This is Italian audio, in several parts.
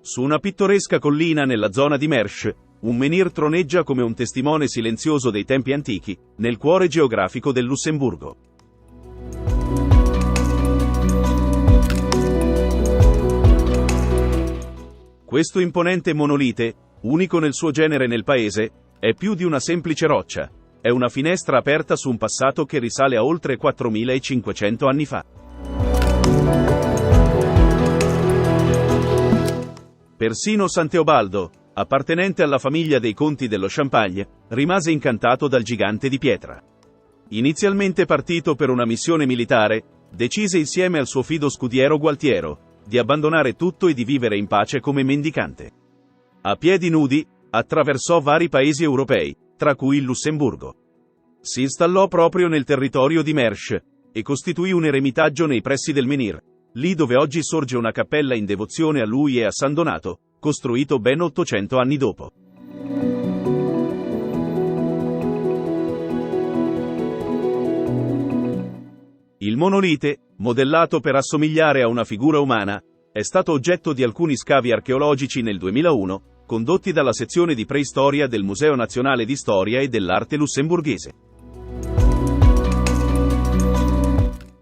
Su una pittoresca collina nella zona di Mersch, un menhir troneggia come un testimone silenzioso dei tempi antichi, nel cuore geografico del Lussemburgo. Questo imponente monolite, unico nel suo genere nel paese, è più di una semplice roccia. È una finestra aperta su un passato che risale a oltre 4500 anni fa. Persino San Teobaldo, appartenente alla famiglia dei conti dello Champagne, rimase incantato dal gigante di pietra. Inizialmente partito per una missione militare, decise insieme al suo fido scudiero Gualtiero di abbandonare tutto e di vivere in pace come mendicante. A piedi nudi, attraversò vari paesi europei, tra cui il Lussemburgo. Si installò proprio nel territorio di Mersch e costituì un eremitaggio nei pressi del menhir, lì dove oggi sorge una cappella in devozione a lui e a San Donato, costruito ben 800 anni dopo. Il monolite, modellato per assomigliare a una figura umana, è stato oggetto di alcuni scavi archeologici nel 2001, condotti dalla sezione di preistoria del Museo Nazionale di Storia e dell'Arte lussemburghese.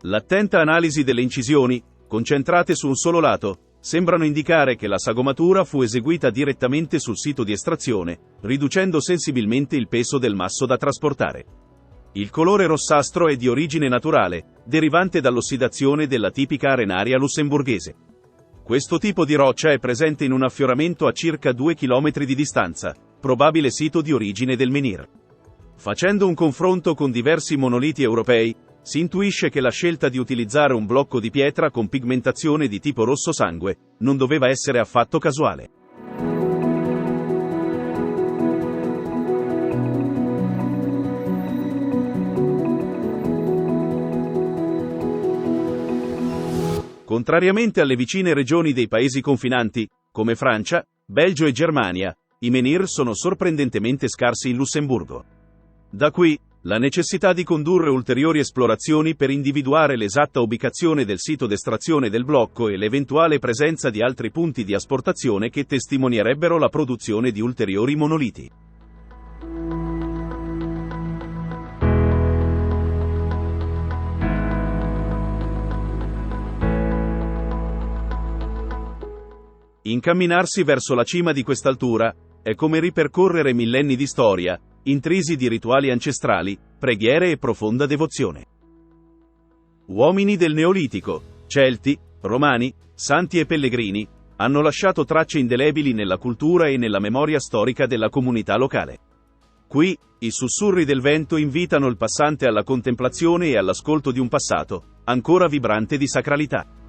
L'attenta analisi delle incisioni, concentrate su un solo lato, sembrano indicare che la sagomatura fu eseguita direttamente sul sito di estrazione, riducendo sensibilmente il peso del masso da trasportare. Il colore rossastro è di origine naturale, derivante dall'ossidazione della tipica arenaria lussemburghese. Questo tipo di roccia è presente in un affioramento a circa 2 km di distanza, probabile sito di origine del menhir. Facendo un confronto con diversi monoliti europei, si intuisce che la scelta di utilizzare un blocco di pietra con pigmentazione di tipo rosso sangue non doveva essere affatto casuale. Contrariamente alle vicine regioni dei paesi confinanti, come Francia, Belgio e Germania, i menhir sono sorprendentemente scarsi in Lussemburgo. Da qui, la necessità di condurre ulteriori esplorazioni per individuare l'esatta ubicazione del sito d'estrazione del blocco e l'eventuale presenza di altri punti di asportazione che testimonierebbero la produzione di ulteriori monoliti. Incamminarsi verso la cima di quest'altura è come ripercorrere millenni di storia, intrisi di rituali ancestrali, preghiere e profonda devozione. Uomini del Neolitico, Celti, Romani, santi e pellegrini, hanno lasciato tracce indelebili nella cultura e nella memoria storica della comunità locale. Qui, i sussurri del vento invitano il passante alla contemplazione e all'ascolto di un passato, ancora vibrante di sacralità.